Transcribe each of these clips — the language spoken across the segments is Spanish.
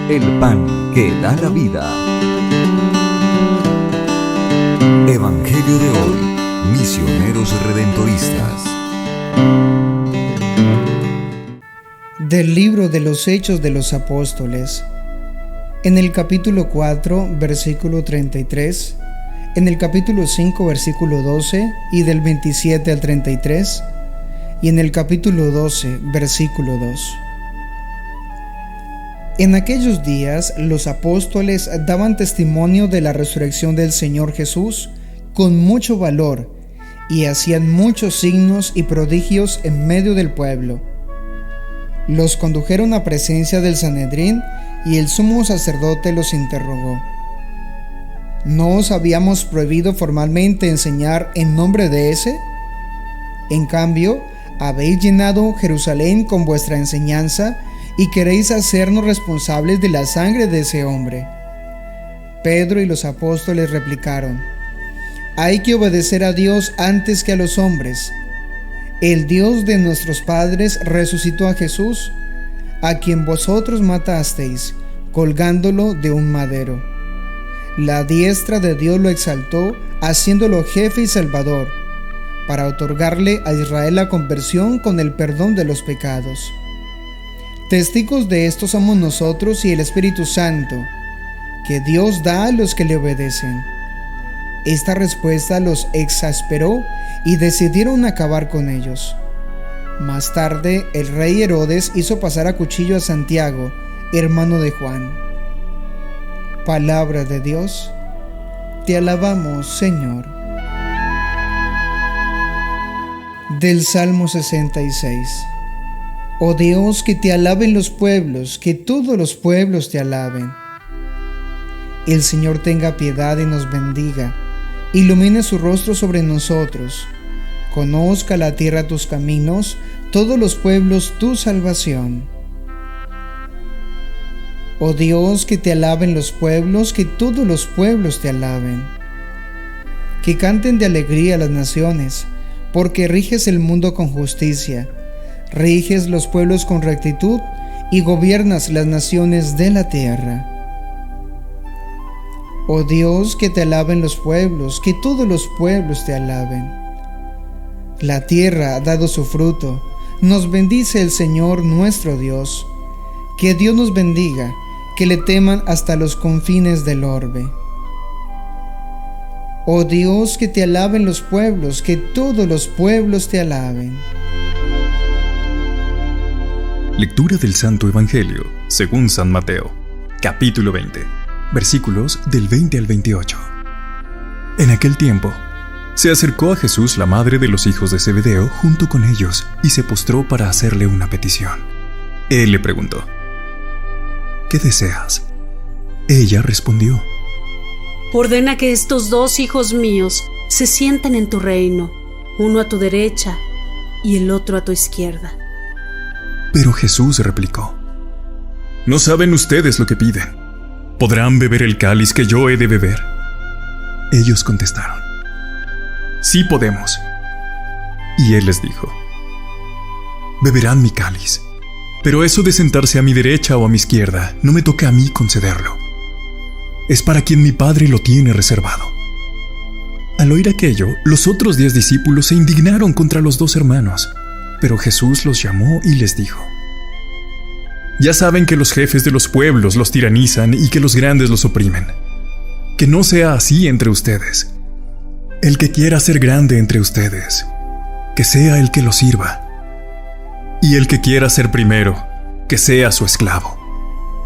el pan que da la vida. Evangelio de hoy, misioneros redentoristas. Del libro de los Hechos de los Apóstoles, en el capítulo 4, versículo 33, en el capítulo 5, versículo 12 y del 27 al 33, y en el capítulo 12, versículo 2. En aquellos días los apóstoles daban testimonio de la resurrección del Señor Jesús con mucho valor y hacían muchos signos y prodigios en medio del pueblo. Los condujeron a presencia del Sanedrín y el sumo sacerdote los interrogó. ¿No os habíamos prohibido formalmente enseñar en nombre de ese? En cambio, habéis llenado Jerusalén con vuestra enseñanza y queréis hacernos responsables de la sangre de ese hombre. Pedro y los apóstoles replicaron: hay que obedecer a Dios antes que a los hombres. El Dios de nuestros padres resucitó a Jesús, a quien vosotros matasteis, colgándolo de un madero. La diestra de Dios lo exaltó, haciéndolo jefe y salvador, para otorgarle a Israel la conversión con el perdón de los pecados. Testigos de esto somos nosotros y el Espíritu Santo, que Dios da a los que le obedecen. Esta respuesta los exasperó y decidieron acabar con ellos. Más tarde, el rey Herodes hizo pasar a cuchillo a Santiago, hermano de Juan. Palabra de Dios, te alabamos, Señor. Del Salmo 66. Oh Dios, que te alaben los pueblos, que todos los pueblos te alaben. El Señor tenga piedad y nos bendiga, ilumine su rostro sobre nosotros, conozca la tierra tus caminos, todos los pueblos tu salvación. Oh Dios, que te alaben los pueblos, que todos los pueblos te alaben. Que canten de alegría las naciones, porque riges el mundo con justicia, riges los pueblos con rectitud y gobiernas las naciones de la tierra. Oh Dios, que te alaben los pueblos, que todos los pueblos te alaben. La tierra ha dado su fruto, nos bendice el Señor nuestro Dios. Que Dios nos bendiga, que le teman hasta los confines del orbe. Oh Dios, que te alaben los pueblos, que todos los pueblos te alaben. Lectura del Santo Evangelio, según San Mateo, capítulo 20, versículos del 20 al 28. En aquel tiempo, se acercó a Jesús la madre de los hijos de Zebedeo junto con ellos y se postró para hacerle una petición. Él le preguntó: ¿qué deseas? Ella respondió: ordena que estos dos hijos míos se sienten en tu reino, uno a tu derecha y el otro a tu izquierda. Pero Jesús replicó: no saben ustedes lo que piden. ¿Podrán beber el cáliz que yo he de beber? Ellos contestaron: sí podemos. Y él les dijo: beberán mi cáliz, pero eso de sentarse a mi derecha o a mi izquierda no me toca a mí concederlo. Es para quien mi Padre lo tiene reservado. Al oír aquello, los otros 10 discípulos se indignaron contra los 2 hermanos, pero Jesús los llamó y les dijo: ya saben que los jefes de los pueblos los tiranizan y que los grandes los oprimen. Que no sea así entre ustedes. El que quiera ser grande entre ustedes, que sea el que lo sirva. Y el que quiera ser primero, que sea su esclavo.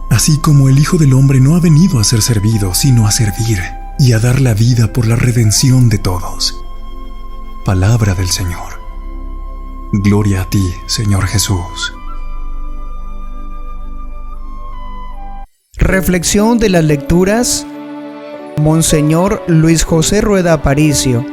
Así como el Hijo del Hombre no ha venido a ser servido, sino a servir y a dar la vida por la redención de todos. Palabra del Señor. Gloria a ti, Señor Jesús. Reflexión de las lecturas. Monseñor Luis José Rueda Aparicio.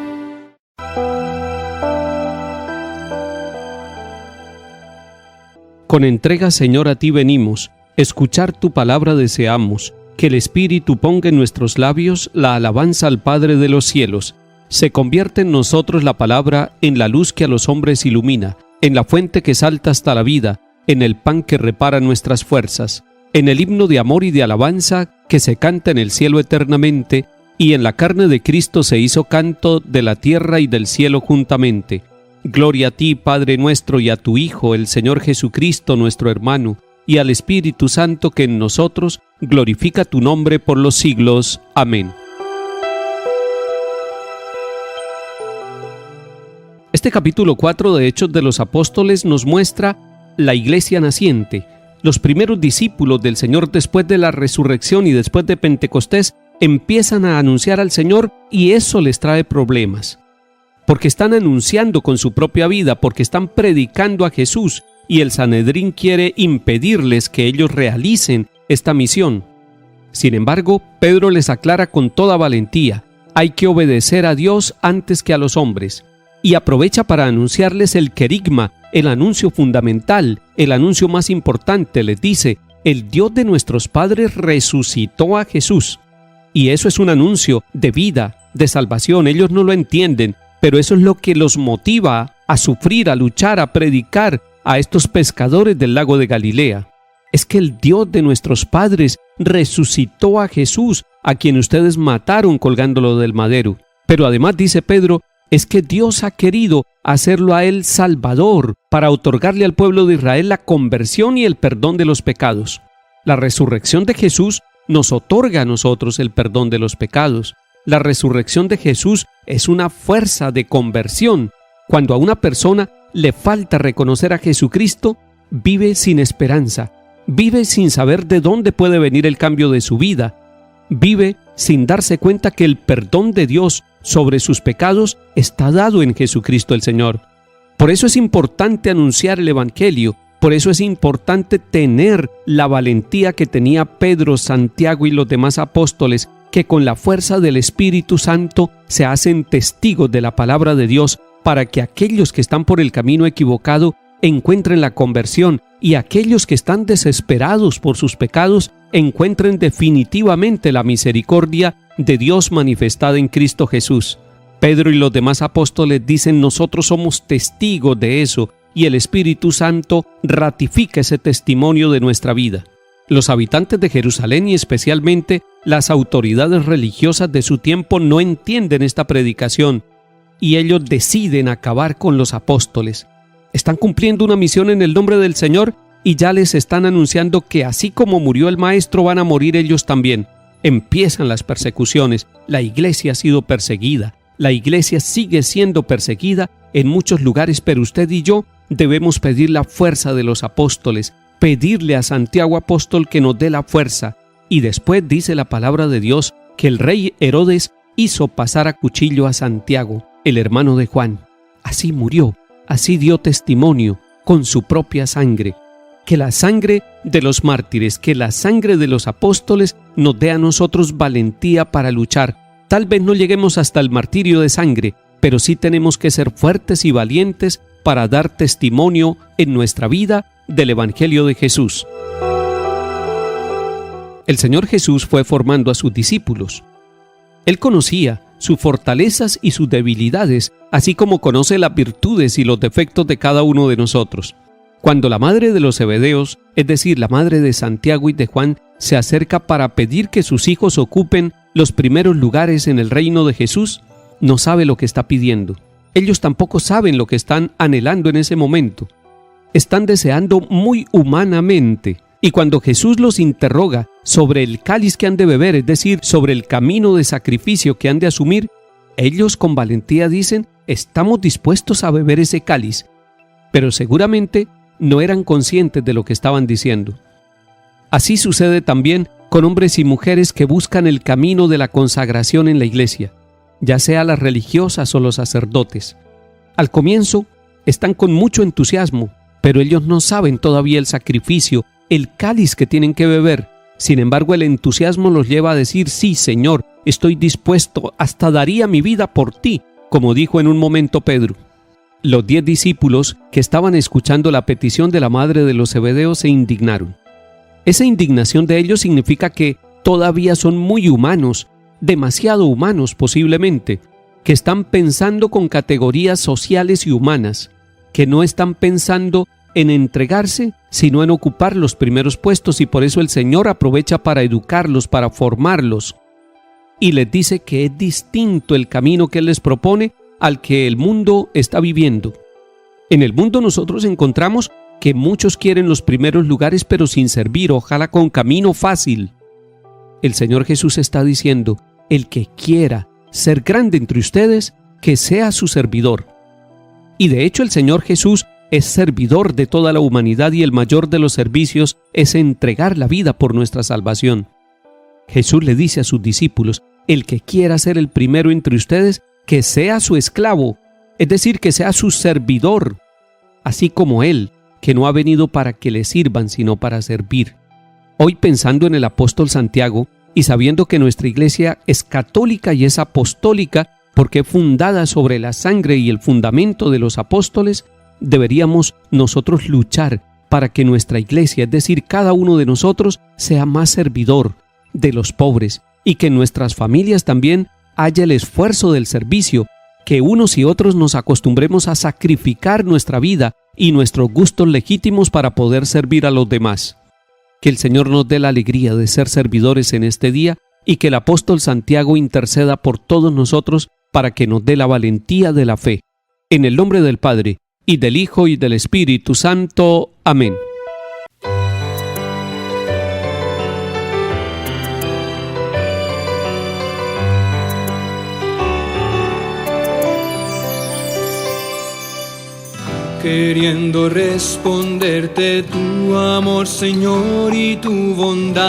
Con entrega, Señor, a ti venimos, escuchar tu palabra deseamos, que el Espíritu ponga en nuestros labios la alabanza al Padre de los cielos. Se convierte en nosotros la palabra en la luz que a los hombres ilumina, en la fuente que salta hasta la vida, en el pan que repara nuestras fuerzas. en el himno de amor y de alabanza que se canta en el cielo eternamente, y en la carne de Cristo se hizo canto de la tierra y del cielo juntamente. Gloria a ti, Padre nuestro, y a tu Hijo, el Señor Jesucristo, nuestro hermano, y al Espíritu Santo que en nosotros glorifica tu nombre por los siglos. Amén. Este capítulo 4 de Hechos de los Apóstoles nos muestra la iglesia naciente. Los primeros discípulos del Señor después de la resurrección y después de Pentecostés empiezan a anunciar al Señor, y eso les trae problemas. Porque están anunciando con su propia vida, porque están predicando a Jesús, y el Sanedrín quiere impedirles que ellos realicen esta misión. Sin embargo, Pedro les aclara con toda valentía: hay que obedecer a Dios antes que a los hombres. Y aprovecha para anunciarles el querigma, el anuncio fundamental, el anuncio más importante. Les dice: el Dios de nuestros padres resucitó a Jesús. Y eso es un anuncio de vida, de salvación. Ellos no lo entienden, pero eso es lo que los motiva a sufrir, a luchar, a predicar a estos pescadores del lago de Galilea. Es que el Dios de nuestros padres resucitó a Jesús, a quien ustedes mataron colgándolo del madero. Pero además, dice Pedro, es que Dios ha querido hacerlo a él Salvador para otorgarle al pueblo de Israel la conversión y el perdón de los pecados. La resurrección de Jesús nos otorga a nosotros el perdón de los pecados. La resurrección de Jesús es una fuerza de conversión. Cuando a una persona le falta reconocer a Jesucristo, vive sin esperanza, vive sin saber de dónde puede venir el cambio de su vida, vive sin darse cuenta que el perdón de Dios sobre sus pecados está dado en Jesucristo el Señor. Por eso es importante anunciar el Evangelio, por eso es importante tener la valentía que tenía Pedro, Santiago y los demás apóstoles, que con la fuerza del Espíritu Santo se hacen testigos de la palabra de Dios, para que aquellos que están por el camino equivocado encuentren la conversión, y aquellos que están desesperados por sus pecados encuentren definitivamente la misericordia de Dios manifestada en Cristo Jesús. Pedro y los demás apóstoles dicen: nosotros somos testigos de eso, y el Espíritu Santo ratifica ese testimonio de nuestra vida. Los habitantes de Jerusalén y especialmente las autoridades religiosas de su tiempo no entienden esta predicación, y ellos deciden acabar con los apóstoles. Están cumpliendo una misión en el nombre del Señor y ya les están anunciando que así como murió el Maestro van a morir ellos también. Empiezan las persecuciones. La iglesia ha sido perseguida. La iglesia sigue siendo perseguida en muchos lugares, pero usted y yo debemos pedir la fuerza de los apóstoles, pedirle a Santiago apóstol que nos dé la fuerza. Y después dice la palabra de Dios que el rey Herodes hizo pasar a cuchillo a Santiago, el hermano de Juan. Así murió, así dio testimonio con su propia sangre. Que la sangre de los mártires, que la sangre de los apóstoles nos dé a nosotros valentía para luchar. Tal vez no lleguemos hasta el martirio de sangre, pero sí tenemos que ser fuertes y valientes para dar testimonio en nuestra vida del Evangelio de Jesús. El Señor Jesús fue formando a sus discípulos. Él conocía sus fortalezas y sus debilidades, así como conoce las virtudes y los defectos de cada uno de nosotros. Cuando la madre de los Zebedeos, es decir, la madre de Santiago y de Juan, se acerca para pedir que sus hijos ocupen los primeros lugares en el reino de Jesús, no sabe lo que está pidiendo. Ellos tampoco saben lo que están anhelando en ese momento. Están deseando muy humanamente. Y cuando Jesús los interroga sobre el cáliz que han de beber, es decir, sobre el camino de sacrificio que han de asumir, ellos con valentía dicen: estamos dispuestos a beber ese cáliz. Pero seguramente no eran conscientes de lo que estaban diciendo. Así sucede también con hombres y mujeres que buscan el camino de la consagración en la iglesia, ya sea las religiosas o los sacerdotes. Al comienzo están con mucho entusiasmo, pero ellos no saben todavía el sacrificio, el cáliz que tienen que beber. Sin embargo, el entusiasmo los lleva a decir: sí, Señor, estoy dispuesto, hasta daría mi vida por ti, como dijo en un momento Pedro. Los 10 discípulos que estaban escuchando la petición de la madre de los Zebedeos se indignaron. Esa indignación de ellos significa que todavía son muy humanos, demasiado humanos posiblemente, que están pensando con categorías sociales y humanas, que no están pensando en entregarse, sino en ocupar los primeros puestos, y por eso el Señor aprovecha para educarlos, para formarlos, y les dice que es distinto el camino que Él les propone al que el mundo está viviendo. En el mundo nosotros encontramos que muchos quieren los primeros lugares pero sin servir, ojalá con camino fácil. El Señor Jesús está diciendo: el que quiera ser grande entre ustedes, que sea su servidor. Y de hecho el Señor Jesús es servidor de toda la humanidad, y el mayor de los servicios es entregar la vida por nuestra salvación. Jesús le dice a sus discípulos: el que quiera ser el primero entre ustedes, que sea su esclavo, es decir, que sea su servidor, así como Él, que no ha venido para que le sirvan, sino para servir. Hoy, pensando en el apóstol Santiago y sabiendo que nuestra iglesia es católica y es apostólica porque es fundada sobre la sangre y el fundamento de los apóstoles, deberíamos nosotros luchar para que nuestra iglesia, es decir, cada uno de nosotros, sea más servidor de los pobres, y que en nuestras familias también haya el esfuerzo del servicio, que unos y otros nos acostumbremos a sacrificar nuestra vida y nuestros gustos legítimos para poder servir a los demás. Que el Señor nos dé la alegría de ser servidores en este día, y que el apóstol Santiago interceda por todos nosotros para que nos dé la valentía de la fe. En el nombre del Padre, y del Hijo, y del Espíritu Santo. Amén. Queriendo responderte tu amor, Señor, y tu bondad,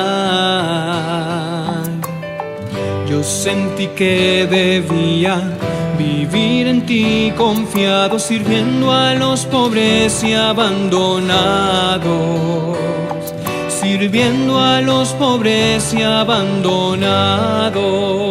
yo sentí que debía vivir en ti confiado, sirviendo a los pobres y abandonados, sirviendo a los pobres y abandonados.